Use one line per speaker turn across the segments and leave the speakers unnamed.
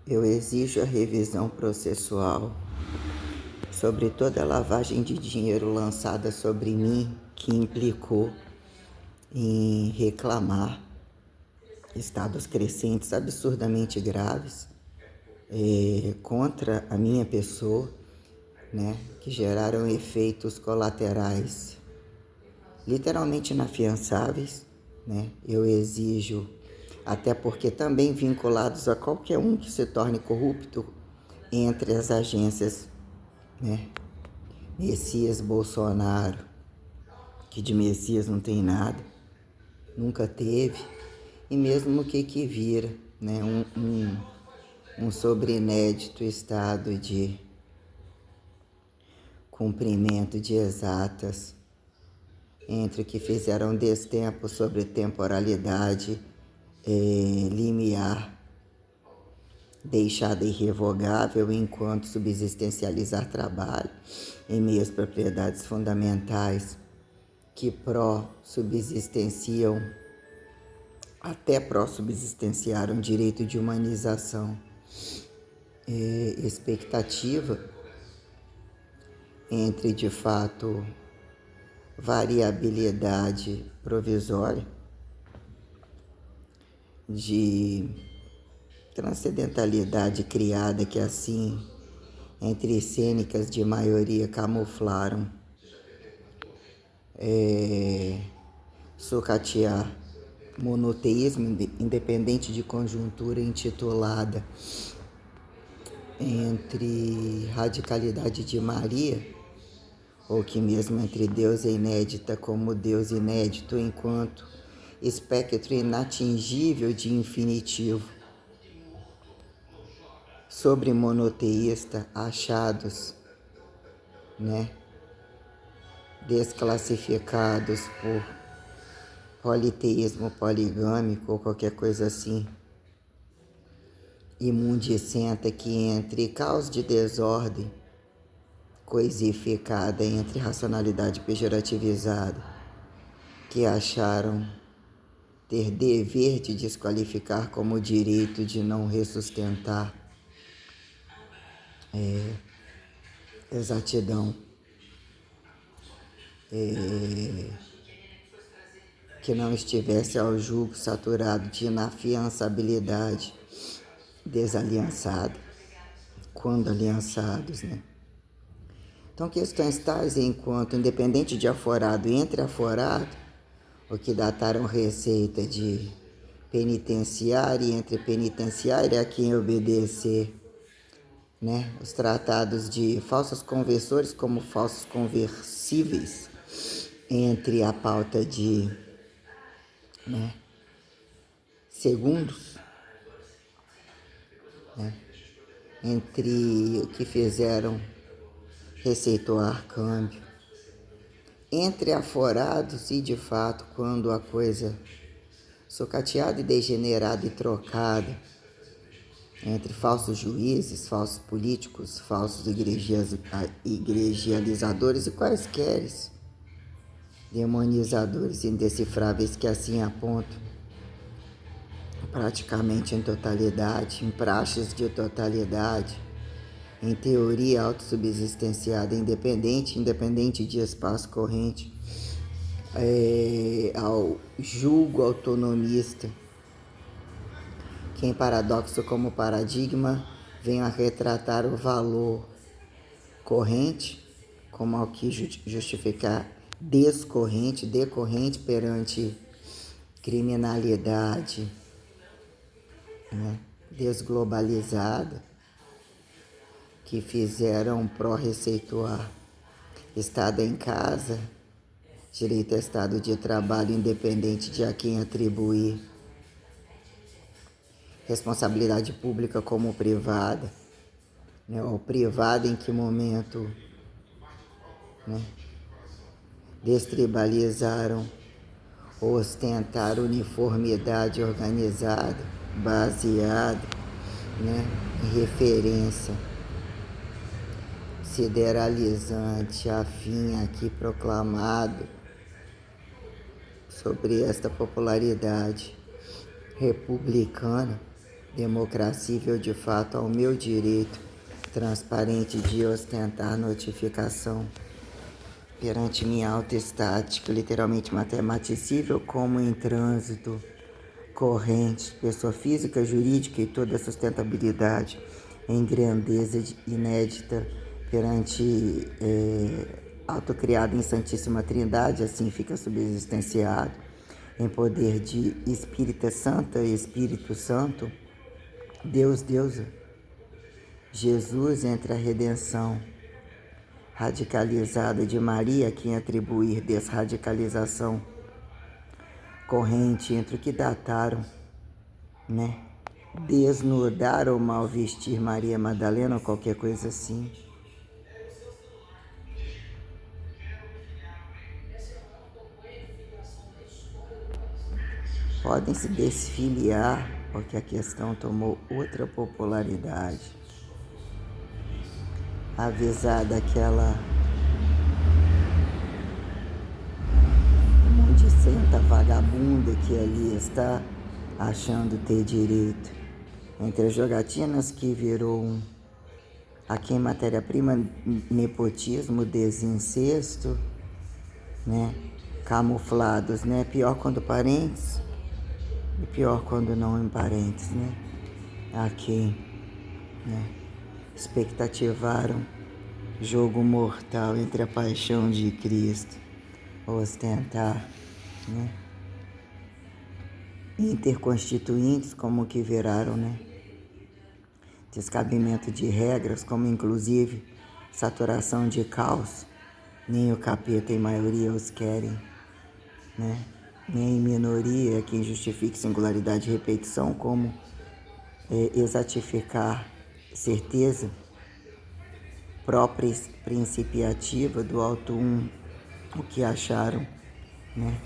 Eu exijo a revisão processual sobre toda a lavagem de dinheiro lançada sobre mim, que implicou em reclamar estados crescentes absurdamente graves contra a minha pessoa, né, que geraram efeitos colaterais literalmente inafiançáveis, né? Eu exijo, até porque também vinculados a qualquer um que se torne corrupto entre as agências, né? Messias Bolsonaro, que de Messias não tem nada, nunca teve, e mesmo que vira, né? Um sobreinédito estado de cumprimento de exatas entre o que fizeram destempo sobre temporalidade limiar, deixada irrevogável enquanto subsistencializar trabalho em meias propriedades fundamentais que pró-subsistenciam, até pró-subsistenciaram direito de humanização, expectativa entre, de fato, variabilidade provisória de transcendentalidade criada que assim, entre cênicas de maioria, camuflaram sucatear monoteísmo independente de conjuntura intitulada entre radicalidade de Maria, ou que mesmo entre Deus é inédita como Deus inédito enquanto espectro inatingível de infinitivo, sobre monoteísta achados, né, desclassificados por politeísmo poligâmico ou qualquer coisa assim, imundicenta que entre caos de desordem, coisificada entre racionalidade pejorativizada, que acharam ter dever de desqualificar como direito de não ressustentar exatidão, que não estivesse ao julgo saturado de inafiançabilidade, desaliançada, quando aliançados, né? Então, questões tais enquanto, independente de aforado e entre aforado, o que dataram receita de penitenciária e entre penitenciária a quem obedecer, né? Os tratados de falsos conversores como falsos conversíveis, entre a pauta de, né, segundos, né, entre o que fizeram receituar câmbio, entre aforados e, de fato, quando a coisa sucateada e degenerada e trocada, entre falsos juízes, falsos políticos, falsos igrejializadores e quaisqueres demonizadores indecifráveis que assim apontam, praticamente em totalidade, em praxes de totalidade, em teoria autossubsistenciada, independente de espaço corrente, ao julgo autonomista, que em paradoxo como paradigma vem a retratar o valor corrente como ao que justificar decorrente perante criminalidade, né, desglobalizada, que fizeram pró-receituar estado em casa, direito a estado de trabalho independente de a quem atribuir, responsabilidade pública como privada, né, ou privada em que momento, né, destribalizaram, ostentar uniformidade organizada, baseada, né, em referência sideralizante, afim aqui proclamado sobre esta popularidade republicana, democracia de fato ao meu direito transparente de ostentar notificação perante minha autoestática, literalmente matematicível, como em trânsito, corrente, pessoa física, jurídica e toda sustentabilidade em grandeza inédita perante autocriado em Santíssima Trindade, assim fica subsistenciado, em poder de Espírita Santa e Espírito Santo, Deus, Deusa, Jesus entre a redenção radicalizada de Maria, a quem atribuir desradicalização corrente entre o que dataram, né? Desnudar ou mal vestir Maria Madalena ou qualquer coisa assim. Podem se desfiliar, porque a questão tomou outra popularidade. Avisar daquela monte de senta vagabunda que ali está achando ter direito. Entre as jogatinas que virou aqui em matéria-prima, nepotismo, desincesto, né? Camuflados, né? Pior quando parentes e pior quando não em parentes, né? Aqui, né? Expectativaram jogo mortal entre a paixão de Cristo, ostentar, né? Interconstituintes, como que viraram, né? Descabimento de regras, como inclusive saturação de caos. Nem o capeta em maioria os querem, né? Nem em minoria quem justifique singularidade e repetição, como exatificar certeza própria principiativa do alto um, o que acharam, né?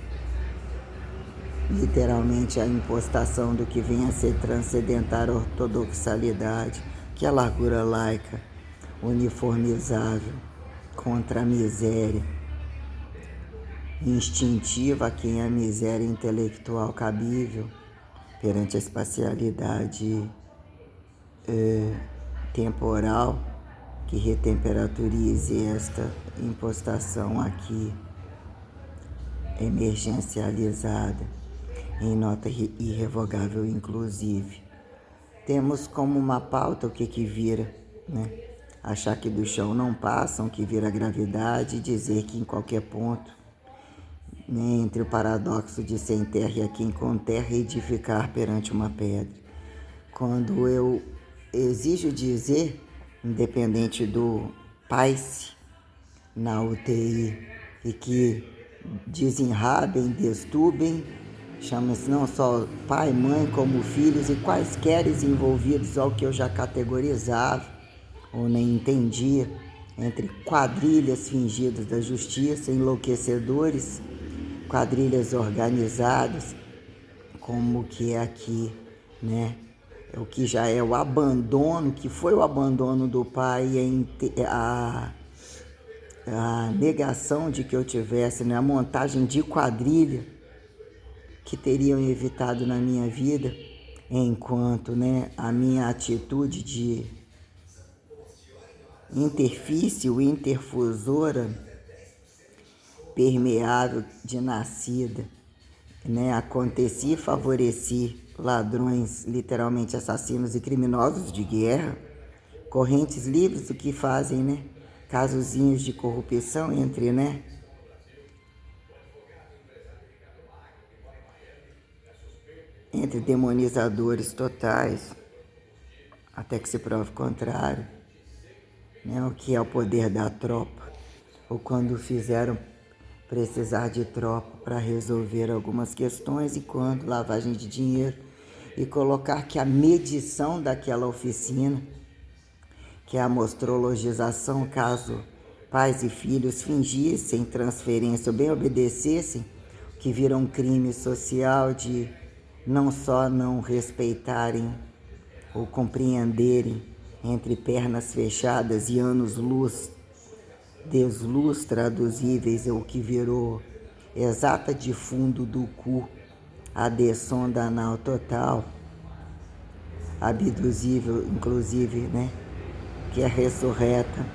Literalmente a impostação do que vem a ser transcendentar a ortodoxalidade, que é a largura laica, uniformizável, contra a miséria, instintiva a quem a miséria intelectual cabível, perante a espacialidade temporal, que retemperaturize esta impostação aqui emergencializada, em nota irrevogável inclusive. Temos como uma pauta o que vira, né? Achar que do chão não passam, que vira gravidade, e dizer que em qualquer ponto, né, entre o paradoxo de sem terra e a quem com terra, edificar perante uma pedra. Quando eu exijo dizer, independente do PAICE na UTI, e que desenrabem, destubem, chama-se não só pai, mãe, como filhos e quaisquer envolvidos ao que eu já categorizava ou nem entendia, entre quadrilhas fingidas da justiça, enlouquecedores, quadrilhas organizadas, como que é aqui, né? O que já é o abandono, que foi o abandono do pai, a negação de que eu tivesse, né, a montagem de quadrilha que teriam evitado na minha vida, enquanto, né, a minha atitude de interfície, interfusora, permeável de nascida, né, aconteci e favoreci ladrões, literalmente assassinos e criminosos de guerra, correntes livres, o que fazem, né, casozinhos de corrupção entre, né, entre demonizadores totais, até que se prove o contrário, né, o que é o poder da tropa, ou quando fizeram precisar de tropa para resolver algumas questões, e quando lavagem de dinheiro, e colocar que a medição daquela oficina, que é a amostrologização, caso pais e filhos fingissem transferência ou bem obedecessem, que vira um crime social de não só não respeitarem ou compreenderem entre pernas fechadas e anos-luz, desluz traduzíveis, é o que virou exata de fundo do cu, a de sonda anal total, abduzível, inclusive, né, que é ressurreta,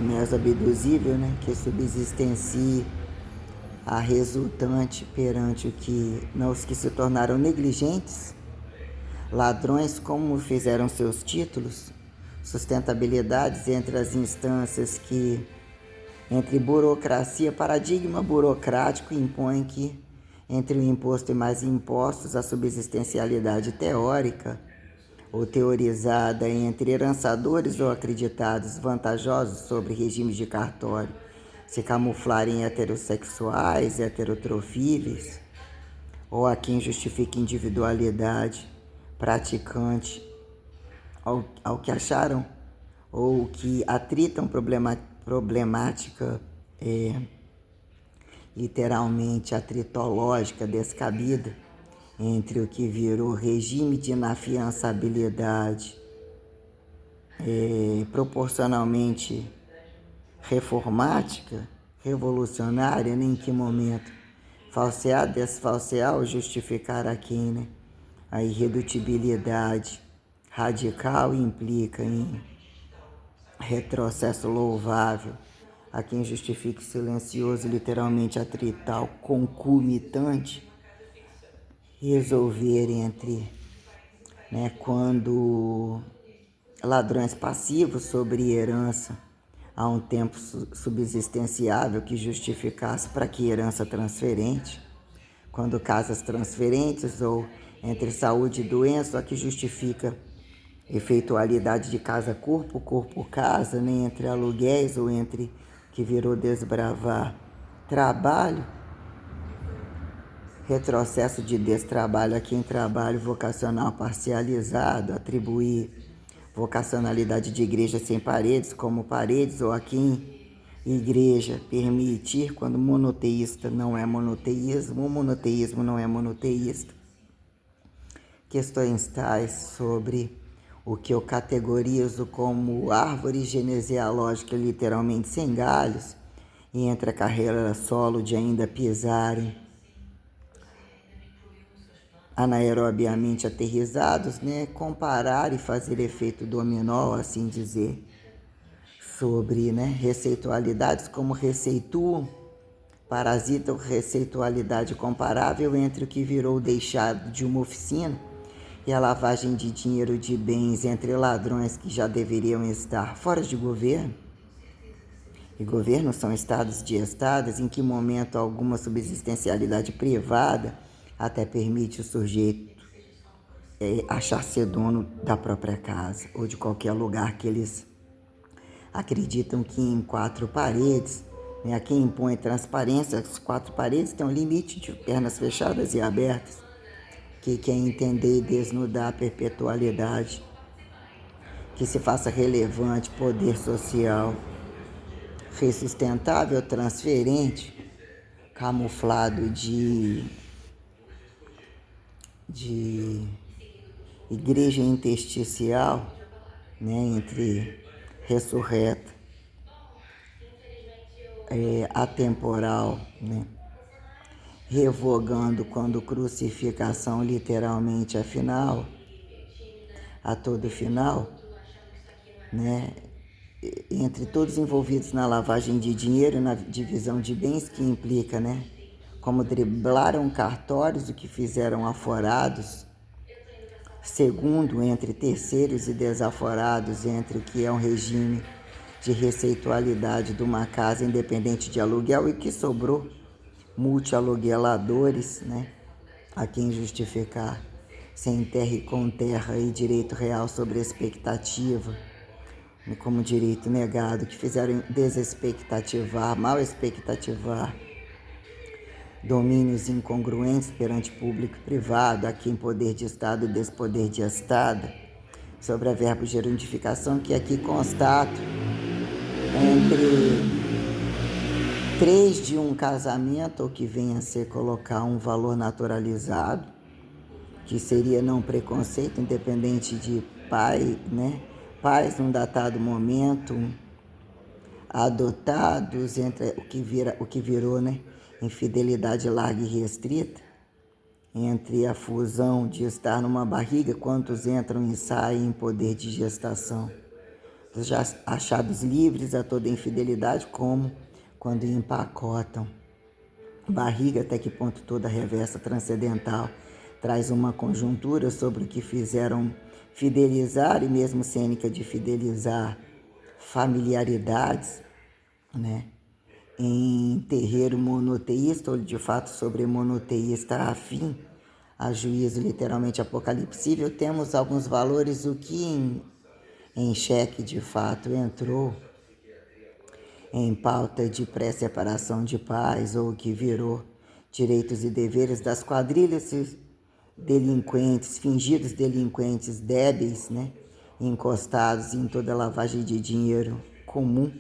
mesabduzível, né, que subsistencie a resultante perante os que se tornaram negligentes, ladrões como fizeram seus títulos, sustentabilidades entre as instâncias que, entre burocracia, paradigma burocrático impõe que, entre o imposto e mais impostos, a subsistencialidade teórica ou teorizada entre herançadores ou acreditados vantajosos sobre regimes de cartório se camuflarem heterossexuais, heterotrofíveis, ou a quem justifica individualidade praticante ao que acharam ou que atritam problemática literalmente atritológica descabida entre o que virou regime de inafiançabilidade proporcionalmente reformática, revolucionária, nem em que momento falsear, desfalsear ou justificar a quem, né? A irredutibilidade radical implica em retrocesso louvável, a quem justifica o silencioso, literalmente atrital, concomitante, resolver entre, né, quando ladrões passivos sobre herança há um tempo subsistenciável que justificasse para que herança transferente, quando casas transferentes ou entre saúde e doença, a que justifica efeitualidade de casa-corpo, corpo-casa, nem entre aluguéis ou entre que virou desbravar trabalho, retrocesso de destrabalho a quem trabalho vocacional parcializado, atribuir vocacionalidade de igreja sem paredes como paredes, ou a quem igreja permitir quando monoteísta não é monoteísmo, o monoteísmo não é monoteísta. Questões tais sobre o que eu categorizo como árvore genealógica literalmente sem galhos, e entre a carreira solo de ainda pisarem anaerobiamente aterrizados, né, comparar e fazer efeito dominó, assim dizer, sobre, né, receitualidades como receituam, parasitam receitualidade comparável entre o que virou deixado de uma oficina e a lavagem de dinheiro de bens entre ladrões que já deveriam estar fora de governo. E governos são estados de estados em que momento alguma subsistencialidade privada até permite o sujeito achar-se dono da própria casa ou de qualquer lugar que eles acreditam que em quatro paredes, né, a quem impõe transparência, as quatro paredes têm um limite de pernas fechadas e abertas, que quer entender e desnudar a perpetualidade, que se faça relevante poder social, ressustentável, transferente, camuflado de igreja intersticial, né, entre ressurreta, atemporal, né, revogando quando crucificação literalmente é final, a todo final, né, entre todos envolvidos na lavagem de dinheiro e na divisão de bens que implica, né, como driblaram cartórios, o que fizeram aforados, segundo, entre terceiros e desaforados, entre o que é um regime de receitualidade de uma casa independente de aluguel e que sobrou multialugueladores, né, a quem justificar sem terra e com terra e direito real sobre expectativa, como direito negado, que fizeram desexpectativar, mal expectativar, domínios incongruentes perante público e privado, aqui em poder de Estado e despoder de Estado, sobre a verbo gerundificação, que aqui constato entre três de um casamento, ou que venha a ser colocar um valor naturalizado, que seria não preconceito, independente de pai, né? Pais num datado momento, adotados entre o que virou, né, infidelidade larga e restrita, entre a fusão de estar numa barriga, quantos entram e saem em poder de gestação. Já achados livres a toda infidelidade, como quando empacotam. Barriga, até que ponto toda reversa transcendental traz uma conjuntura sobre o que fizeram fidelizar, e mesmo cênica de fidelizar familiaridades, né? Em terreiro monoteísta, ou de fato sobre monoteísta afim a juízo literalmente apocalipsível, temos alguns valores. O que em xeque de fato entrou em pauta de pré-separação de pais, ou que virou direitos e deveres das quadrilhas delinquentes, fingidos delinquentes débeis, né? Encostados em toda lavagem de dinheiro comum,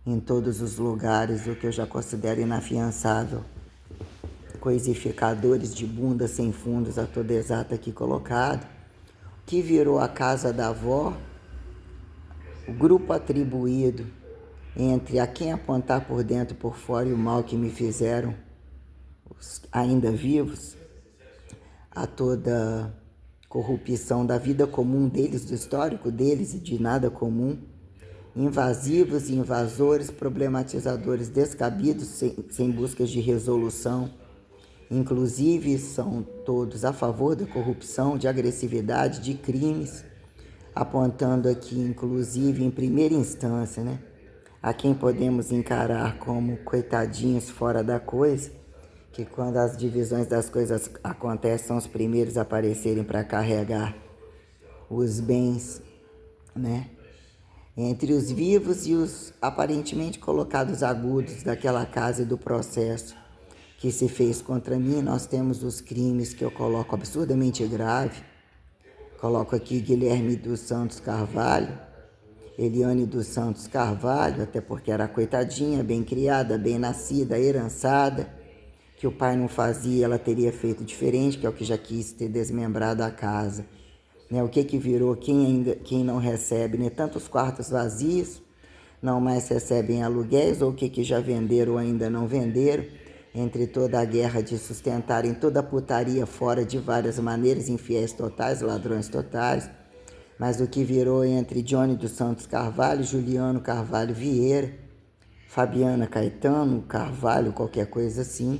em todos os lugares, o que eu já considero inafiançável. Coisificadores de bunda sem fundos a toda exata aqui colocado, que virou a casa da avó, o grupo atribuído entre a quem apontar por dentro e por fora e o mal que me fizeram, os ainda vivos, a toda corrupção da vida comum deles, do histórico deles e de nada comum, invasivos e invasores, problematizadores descabidos, sem buscas de resolução. Inclusive, são todos a favor da corrupção, de agressividade, de crimes, apontando aqui, inclusive, em primeira instância, né, a quem podemos encarar como coitadinhos fora da coisa, que quando as divisões das coisas acontecem, são os primeiros a aparecerem para carregar os bens, né, entre os vivos e os aparentemente colocados agudos daquela casa e do processo que se fez contra mim. Nós temos os crimes que eu coloco absurdamente grave. Coloco aqui Guilherme dos Santos Carvalho, Eliane dos Santos Carvalho, até porque era coitadinha, bem criada, bem nascida, herançada, que o pai não fazia, ela teria feito diferente, que é o que já quis ter desmembrado a casa. Né? O que virou quem não recebe, né? Tantos quartos vazios, não mais recebem aluguéis, ou o que já venderam ou ainda não venderam, entre toda a guerra de sustentarem toda a putaria fora de várias maneiras, infiéis totais, ladrões totais. Mas o que virou entre Johnny dos Santos Carvalho, Juliano Carvalho Vieira, Fabiana Caetano Carvalho, qualquer coisa assim,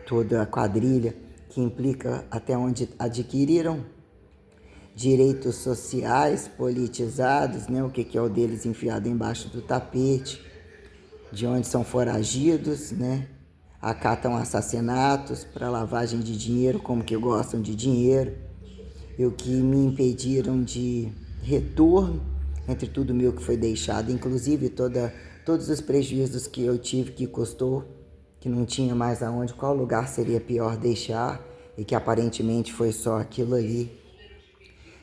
toda a quadrilha que implica até onde adquiriram direitos sociais politizados, né? O que é o deles enfiado embaixo do tapete, de onde são foragidos, né? Acatam assassinatos para lavagem de dinheiro, como que gostam de dinheiro, e o que me impediram de retorno entre tudo meu que foi deixado, inclusive todos os prejuízos que eu tive, que custou, que não tinha mais aonde, qual lugar seria pior deixar, e que aparentemente foi só aquilo ali,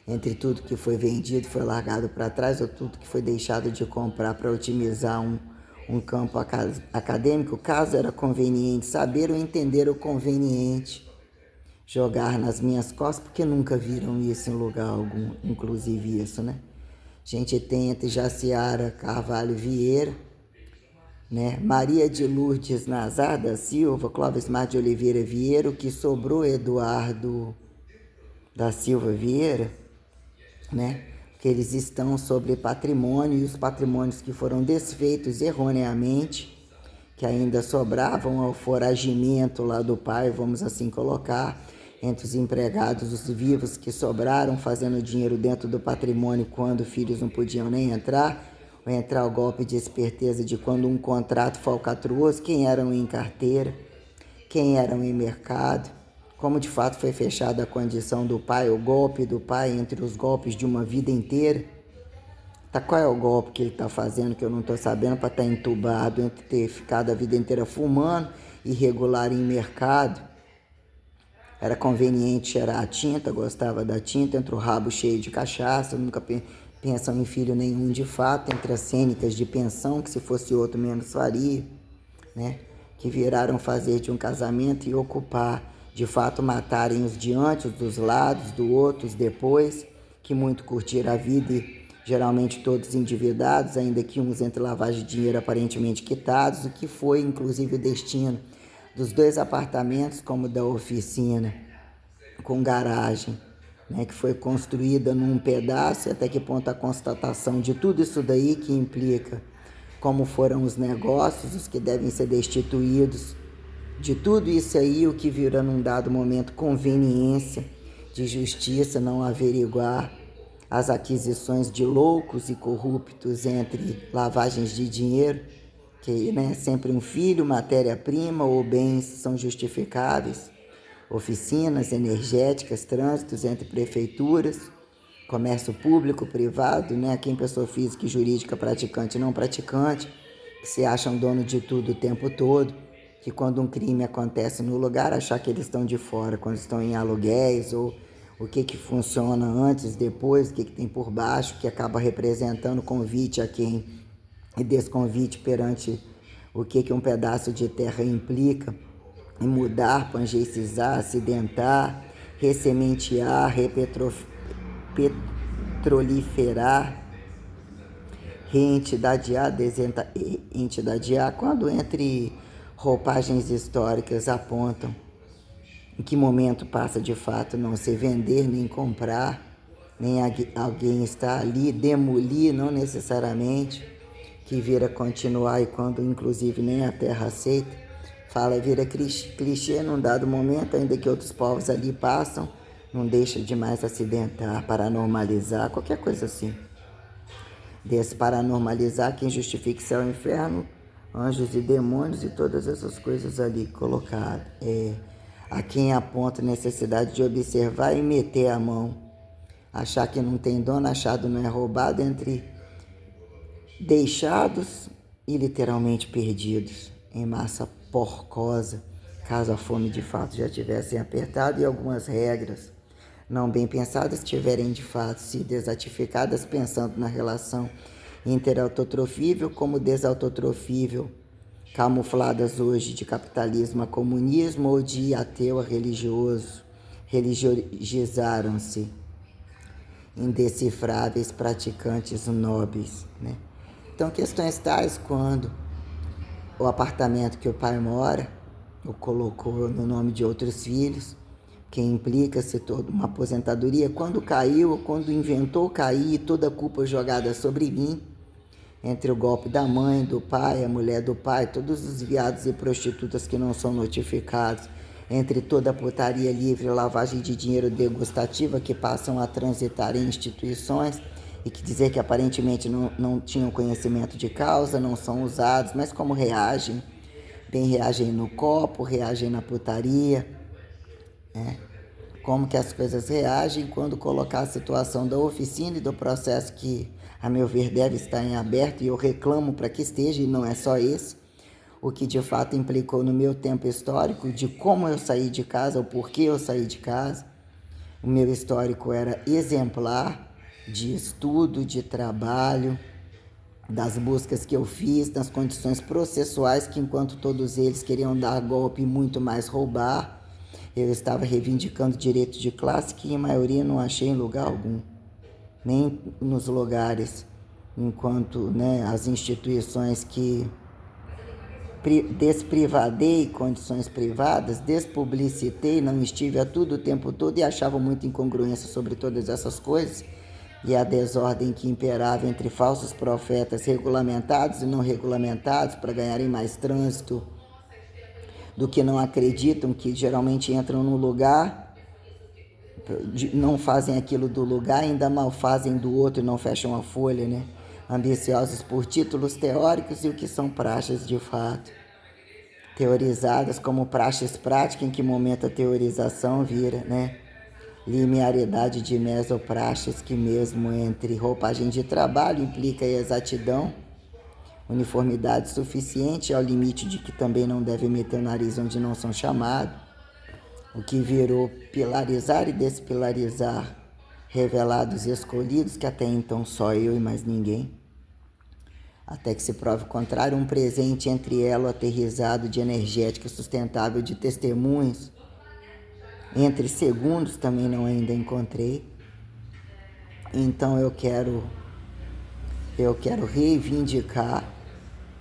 entre tudo que foi vendido, foi largado para trás, ou tudo que foi deixado de comprar para otimizar um campo acadêmico, caso era conveniente saber ou entender o conveniente, jogar nas minhas costas, porque nunca viram isso em lugar algum, inclusive isso, né? A gente tem entre Jaciara Carvalho Vieira, né? Maria de Lourdes Nazar da Silva, Clóvis Mar de Oliveira Vieira, o que sobrou Eduardo da Silva Vieira, né? Que eles estão sobre patrimônio, e os patrimônios que foram desfeitos erroneamente, que ainda sobravam ao foragimento lá do pai, vamos assim colocar, entre os empregados, os vivos que sobraram, fazendo dinheiro dentro do patrimônio quando filhos não podiam nem entrar, ou entrar o golpe de esperteza de quando um contrato falcatruoso, quem eram em carteira, quem eram em mercado, como de fato foi fechada a condição do pai, o golpe do pai entre os golpes de uma vida inteira. Tá, qual é o golpe que ele está fazendo que eu não estou sabendo, para estar entubado entre ter ficado a vida inteira fumando, irregular em mercado? Era conveniente cheirar a tinta, gostava da tinta, entre o rabo cheio de cachaça, nunca pensam em filho nenhum de fato, entre as cênicas de pensão, que se fosse outro menos faria, né? Que viraram fazer de um casamento e ocupar, de fato matarem os de antes, os dos lados, do outros depois, que muito curtiram a vida e geralmente todos endividados, ainda que uns entre lavagem de dinheiro aparentemente quitados, o que foi inclusive o destino dos 2 apartamentos como da oficina, com garagem, né, que foi construída num pedaço, até que ponto a constatação de tudo isso daí que implica como foram os negócios, os que devem ser destituídos, de tudo isso aí, o que vira num dado momento conveniência de justiça não averiguar as aquisições de loucos e corruptos entre lavagens de dinheiro, que né, sempre um filho, matéria-prima ou bens são justificáveis, oficinas energéticas, trânsitos entre prefeituras, comércio público, privado, né, quem pessoa física e jurídica, praticante e não praticante, que se acham dono de tudo o tempo todo, que quando um crime acontece no lugar, achar que eles estão de fora, quando estão em aluguéis, ou o que funciona antes, depois, o que tem por baixo, que acaba representando convite a quem e desconvite perante o que um pedaço de terra implica em mudar, pangeicizar, acidentar, ressementear, petroliferar, reentidadear, desentidadear, quando entre roupagens históricas apontam em que momento passa de fato não se vender nem comprar, nem alguém está ali, demolir não necessariamente, que vira continuar e quando inclusive nem a terra aceita, fala vira clichê num dado momento, ainda que outros povos ali passam, não deixa de mais acidentar, paranormalizar, qualquer coisa assim. Desse paranormalizar, quem justifica céu e inferno, anjos e demônios e todas essas coisas ali colocadas. A quem aponta a necessidade de observar e meter a mão, achar que não tem dono, achado não é roubado, entre deixados e literalmente perdidos, em massa porcosa, caso a fome de fato já tivessem apertado e algumas regras não bem pensadas tiverem de fato sido desatificadas, pensando na relação interautotrofível como desautotrofível, camufladas hoje de capitalismo a comunismo ou de ateu a religioso, religizaram-se indecifráveis praticantes nobres, né? Então, questões tais quando o apartamento que o pai mora, o colocou no nome de outros filhos, que implica-se toda uma aposentadoria, quando caiu, quando inventou cair, toda a culpa jogada sobre mim, entre o golpe da mãe, do pai, a mulher do pai, todos os viados e prostitutas que não são notificados, entre toda a putaria livre, lavagem de dinheiro degustativa que passam a transitar em instituições e que dizer que aparentemente não tinham conhecimento de causa, não são usados, mas como reagem, bem reagem no copo, reagem na putaria, né? Como que as coisas reagem quando colocar a situação da oficina e do processo que, a meu ver, deve estar em aberto, e eu reclamo para que esteja, e não é só esse, o que de fato implicou no meu tempo histórico, de como eu saí de casa, o porquê eu saí de casa. O meu histórico era exemplar de estudo, de trabalho, das buscas que eu fiz, das condições processuais que, enquanto todos eles queriam dar golpe e muito mais roubar, eu estava reivindicando direito de classe que, em maioria, não achei em lugar algum, nem nos lugares, enquanto as instituições que desprivadei condições privadas, despublicitei, não estive a tudo o tempo todo e achava muita incongruência sobre todas essas coisas e a desordem que imperava entre falsos profetas regulamentados e não regulamentados para ganharem mais trânsito do que não acreditam, que geralmente entram no lugar, não fazem aquilo do lugar, ainda mal fazem do outro e não fecham a folha, né? Ambiciosos por títulos teóricos e o que são praxes de fato. Teorizadas como praxes práticas, em que momento a teorização vira, linearidade de mesopraxes, que mesmo entre roupagem de trabalho implica exatidão, uniformidade suficiente ao limite de que também não deve meter o nariz onde não são chamados, o que virou pilarizar e despilarizar revelados e escolhidos, que até então só eu e mais ninguém, até que se prove o contrário, um presente entre elo aterrizado de energética sustentável de testemunhos, entre segundos também não ainda encontrei. Então eu quero reivindicar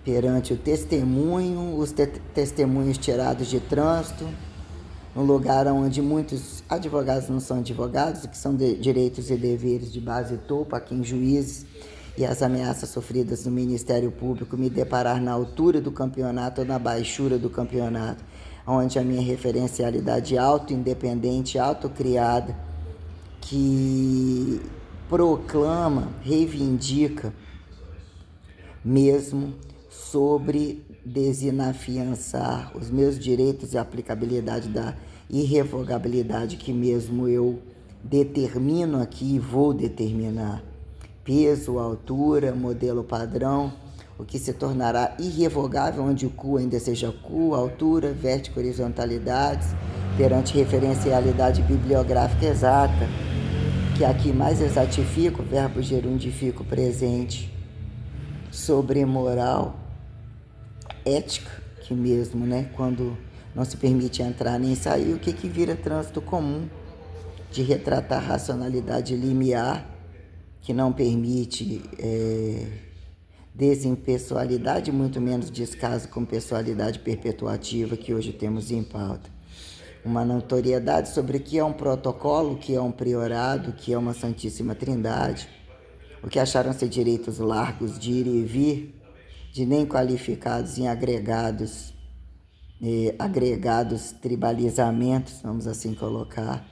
perante o testemunho, os testemunhos tirados de trânsito, um lugar onde muitos advogados não são advogados, o que são direitos e deveres de base topo, a quem juízes e as ameaças sofridas no Ministério Público me deparar na altura do campeonato ou na baixura do campeonato, onde a minha referencialidade auto-independente, autocriada, que proclama, reivindica mesmo sobre desinafiançar os meus direitos e a aplicabilidade da irrevogabilidade que mesmo eu determino aqui e vou determinar. Peso, altura, modelo padrão, o que se tornará irrevogável onde o cu ainda seja cu, altura, vértice, horizontalidades, perante referencialidade bibliográfica exata, que aqui mais exatifico, verbo gerundifico presente, sobre moral, ética, que mesmo, né, quando não se permite entrar nem sair, o que vira trânsito comum, de retratar racionalidade limiar, que não permite desimpessoalidade, muito menos descaso com pessoalidade perpetuativa que hoje temos em pauta. Uma notoriedade sobre o que é um protocolo, o que é um priorado, o que é uma Santíssima Trindade, o que acharam ser direitos largos de ir e vir, de nem qualificados em agregados tribalizamentos, vamos assim colocar,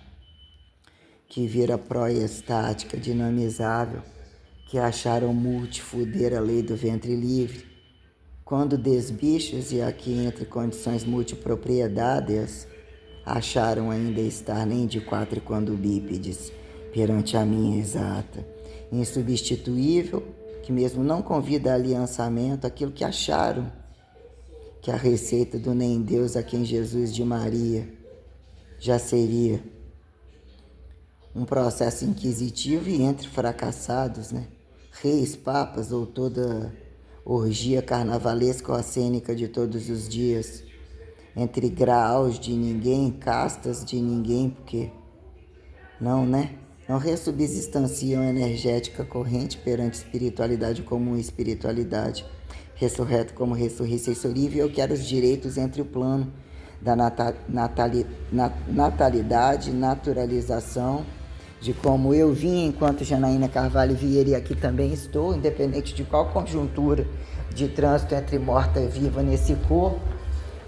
que vira proestática, dinamizável, que acharam multifuder a lei do ventre livre, quando desbichos, e aqui entre condições multipropriedades, acharam ainda estar nem de quatro e quando bípedes, perante a minha exata, insubstituível, que mesmo não convida a aliançamento, aquilo que acharam, que a receita do nem Deus a quem Jesus de Maria já seria um processo inquisitivo e entre fracassados, né? Reis, papas ou toda orgia carnavalesca ou acênica de todos os dias, entre graus de ninguém, castas de ninguém, porque não, né? Não ressubstanciam energética corrente perante espiritualidade comum e espiritualidade ressurreto como ressurreição e eu quero os direitos entre o plano da natalidade, naturalização, de como eu vim enquanto Janaína Carvalho Vieira e aqui também estou, independente de qual conjuntura de trânsito entre morta e viva nesse corpo,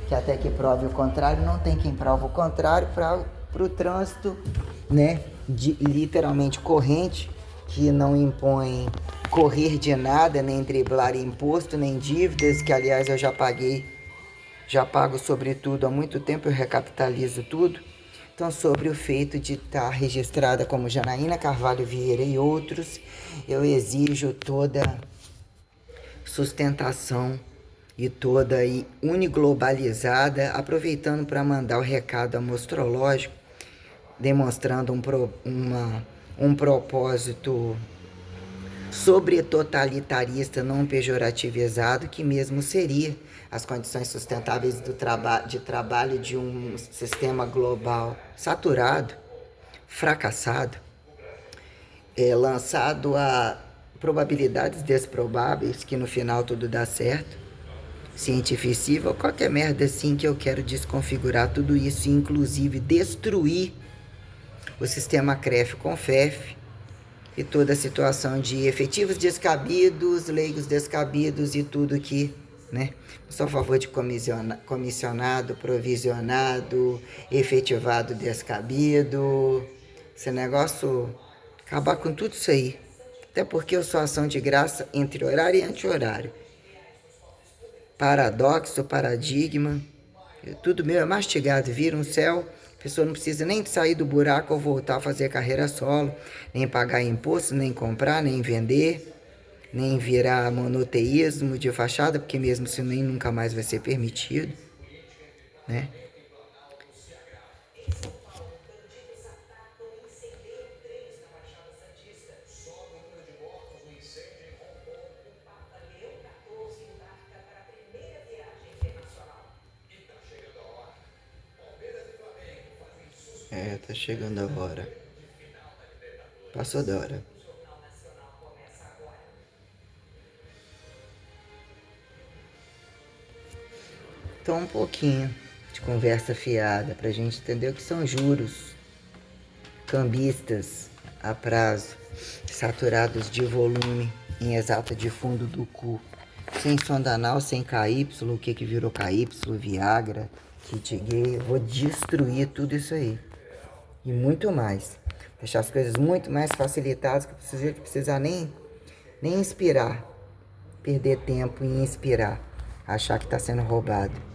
que até que prove o contrário, não tem quem prova o contrário para o trânsito, né, literalmente corrente, que não impõe correr de nada, nem driblar imposto, nem dívidas, que aliás eu já pago sobre tudo há muito tempo, eu recapitalizo tudo. Então, sobre o feito de estar registrada como Janaína Carvalho Vieira e outros, eu exijo toda sustentação e toda uniglobalizada, aproveitando para mandar o recado amostrológico, demonstrando um propósito sobretotalitarista, não pejorativizado, que mesmo seria as condições sustentáveis de trabalho de um sistema global saturado, fracassado, lançado a probabilidades desprováveis, que no final tudo dá certo, cientificível, qualquer merda assim que eu quero desconfigurar tudo isso, inclusive destruir o sistema CREF com FEF, e toda a situação de efetivos descabidos, leigos descabidos e tudo que, né? Sou a favor de comissionado, provisionado, efetivado descabido. Esse negócio, acabar com tudo isso aí. Até porque eu sou ação de graça entre horário e anti-horário. Paradoxo, paradigma, tudo meu é mastigado, vira um céu. A pessoa não precisa nem sair do buraco ou voltar a fazer carreira solo, nem pagar imposto, nem comprar, nem vender, nem virar monoteísmo de fachada, porque mesmo isso nem nunca mais vai ser permitido, né? Tá chegando a hora. Passou da hora. Então, um pouquinho de conversa fiada, pra gente entender o que são juros, cambistas a prazo, saturados de volume em exalta de fundo do cu, sem sonda anal, sem KY, o que virou KY, Viagra, kit gay. Eu vou destruir tudo isso aí e muito mais, deixar as coisas muito mais facilitadas, que eu precisar nem inspirar, perder tempo em inspirar, achar que está sendo roubado.